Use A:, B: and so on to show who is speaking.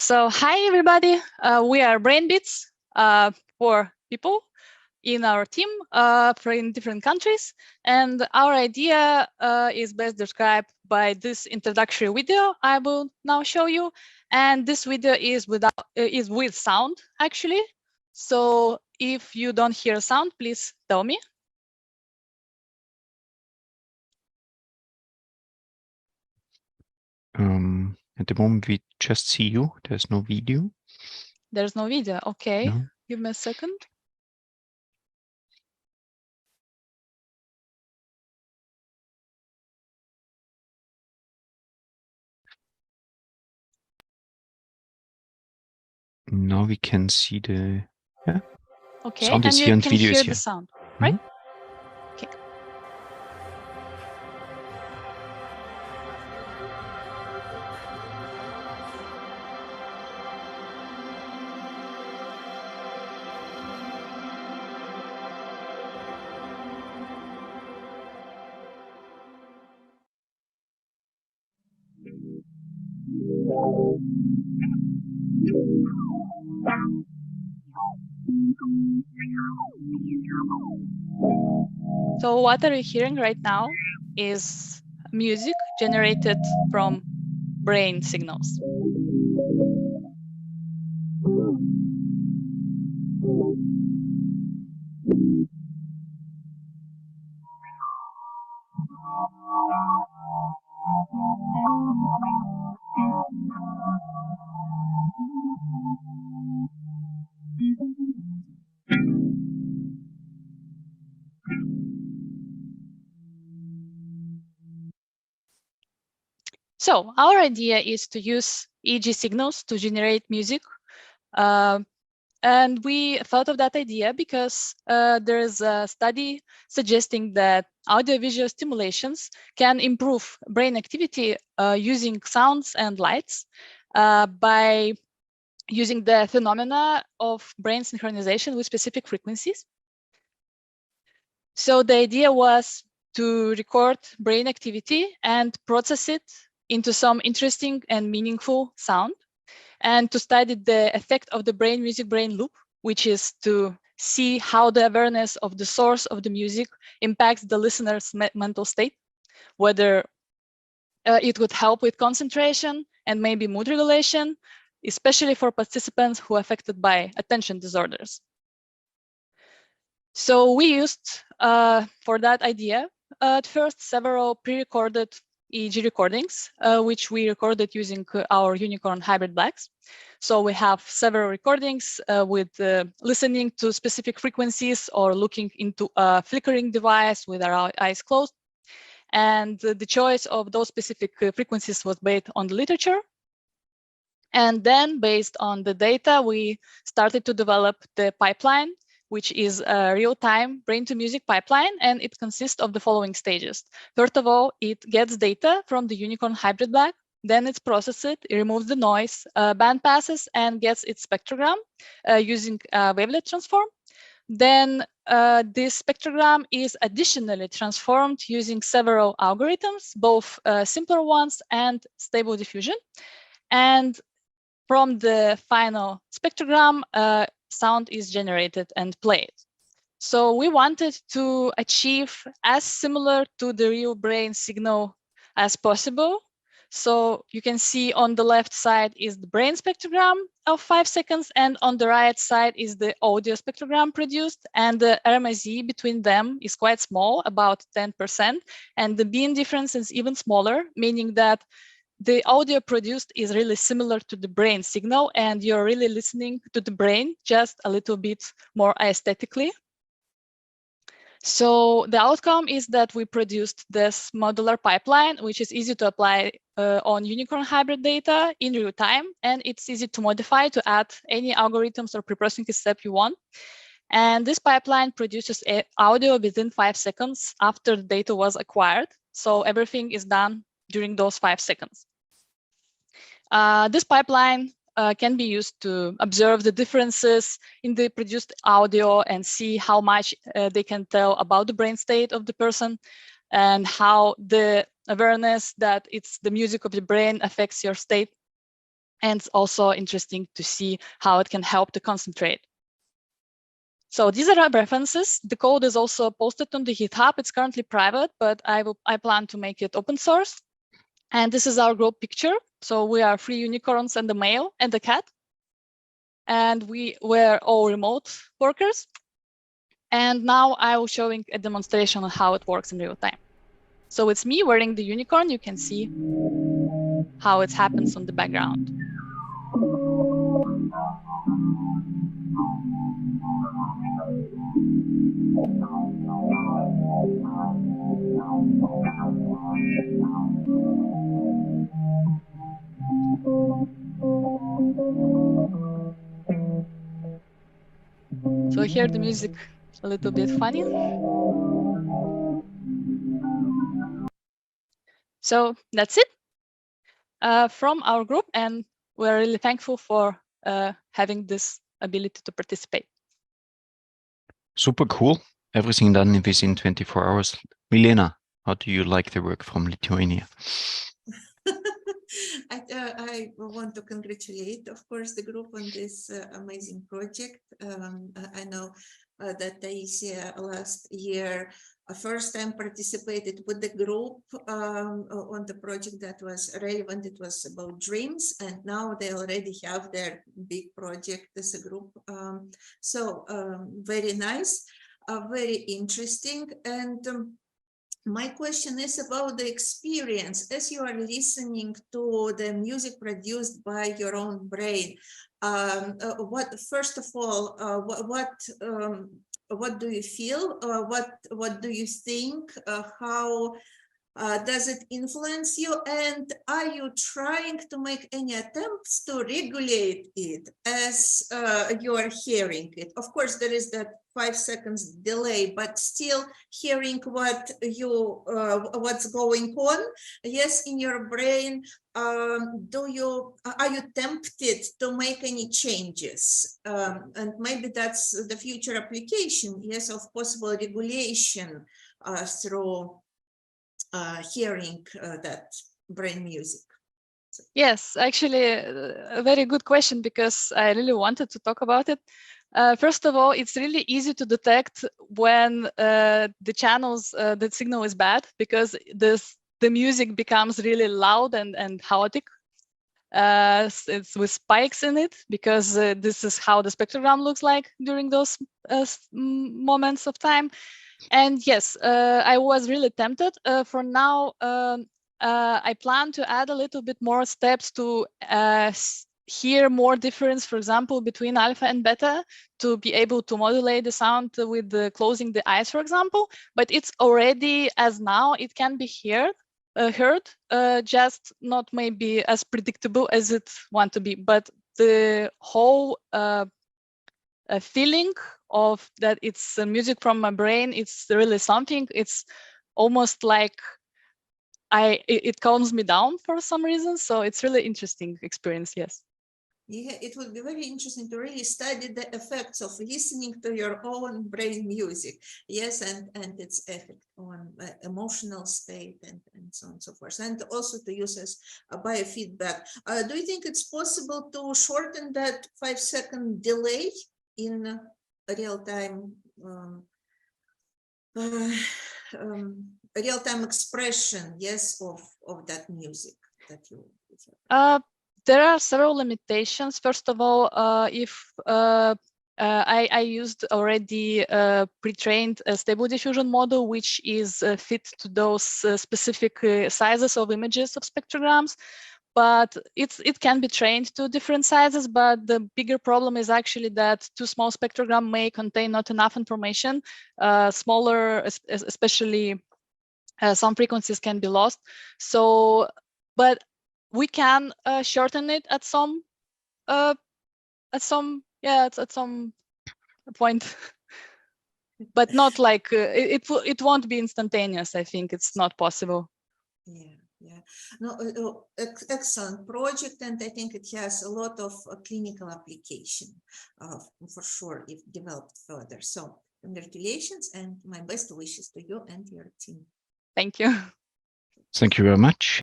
A: So hi everybody, we are BrainBeats, 4 people in our team in different countries, and our idea is best described by this introductory video I will now show you. And this video is with sound actually. So if you don't hear sound, please tell me.
B: At the moment, we just see you. There's no video.
A: There's no video. Okay,
B: No.
A: Give me a second.
B: Now we can see the
A: Okay,
B: sound
A: and
B: is
A: you
B: here and
A: can
B: video
A: hear
B: is here.
A: the sound, right? Okay. So what are you hearing right now is music generated from brain signals. So our idea is to use EEG signals to generate music. And we thought of that idea because there is a study suggesting that audiovisual stimulations can improve brain activity using sounds and lights by using the phenomena of brain synchronization with specific frequencies. So the idea was to record brain activity and process it into some interesting and meaningful sound, and to study the effect of the brain music brain loop, which is to see how the awareness of the source of the music impacts the listener's mental state, whether it would help with concentration and maybe mood regulation, especially for participants who are affected by attention disorders. So we used for that idea at first several pre-recorded EEG recordings, which we recorded using our Unicorn Hybrid Blacks. So we have several recordings with listening to specific frequencies or looking into a flickering device with our eyes closed. And the choice of those specific frequencies was based on the literature. And then based on the data, we started to develop the pipeline, which is a real-time brain-to-music pipeline, and it consists of the following stages. First of all, it gets data from the Unicorn Hybrid Black, then it's processed, it removes the noise, band passes, and gets its spectrogram using a wavelet transform. Then this spectrogram is additionally transformed using several algorithms, both simpler ones and stable diffusion. And from the final spectrogram, sound is generated and played. So we wanted to achieve as similar to the real brain signal as possible. So you can see on the left side is the brain spectrogram of 5 seconds, and on the right side is the audio spectrogram produced, and the RMSE between them is quite small, about 10%, and the mean difference is even smaller, meaning that the audio produced is really similar to the brain signal, and you're really listening to the brain just a little bit more aesthetically. So the outcome is that we produced this modular pipeline, which is easy to apply on Unicorn Hybrid data in real time, and it's easy to modify to add any algorithms or preprocessing step you want. And this pipeline produces audio within 5 seconds after the data was acquired. So everything is done during those 5 seconds. This pipeline can be used to observe the differences in the produced audio and see how much they can tell about the brain state of the person, and how the awareness that it's the music of the brain affects your state. And it's also interesting to see how it can help to concentrate. So these are our references. The code is also posted on the GitHub. It's currently private, but I plan to make it open source. And this is our group picture. So we are 3 unicorns and a male and a cat. And we were all remote workers. And now I will showing a demonstration on how it works in real time. So it's me wearing the unicorn. You can see how it happens on the background. So here the music a little bit funny. So that's it from our group, and we're really thankful for having this ability to participate.
B: Super cool. Everything done within 24 hours. Milena, how do you like the work from Lithuania?
C: I want to congratulate, of course, the group on this amazing project. I know that Taisia last year, first time participated with the group on the project that was relevant. It was about dreams, and now they already have their big project as a group. So very nice, very interesting. And my question is about the experience as you are listening to the music produced by your own brain. First of all, what do you feel? What do you think? How does it influence you? And are you trying to make any attempts to regulate it as you are hearing it? Of course, there is that 5 seconds delay, but still hearing what's going on, yes, in your brain. Are you tempted to make any changes? And maybe that's the future application, yes, of possible regulation through hearing that brain music.
A: Yes, actually, a very good question, because I really wanted to talk about it. First of all, it's really easy to detect when the channels, the signal is bad, because the music becomes really loud and chaotic. It's with spikes in it, because this is how the spectrogram looks like during those moments of time. And yes, I was really tempted. For now, I plan to add a little bit more steps to hear more difference, for example, between alpha and beta, to be able to modulate the sound with closing the eyes, for example. But it's already, as now, it can be heard, just not maybe as predictable as it want to be. But the whole feeling of that it's music from my brain, it's really something. It's almost like it calms me down for some reason. So it's really interesting experience. Yes.
C: Yeah, it would be very interesting to really study the effects of listening to your own brain music. Yes, and its effect on emotional state and so on and so forth, and also to use as a biofeedback. Do you think it's possible to shorten that 5-second delay in real-time real-time expression, yes, of that music that you
A: there are several limitations. First of all, if I used already pre-trained stable diffusion model, which is fit to those specific sizes of images of spectrograms. But it can be trained to different sizes, but the bigger problem is actually that too small spectrogram may contain not enough information. Smaller, especially some frequencies can be lost. So, but we can shorten it at some point, but not like it won't be instantaneous. I think it's not possible.
C: Yeah. No, excellent project, and I think it has a lot of clinical application for sure if developed further. So congratulations and my best wishes to you and your team.
A: Thank you.
B: Thank you very much.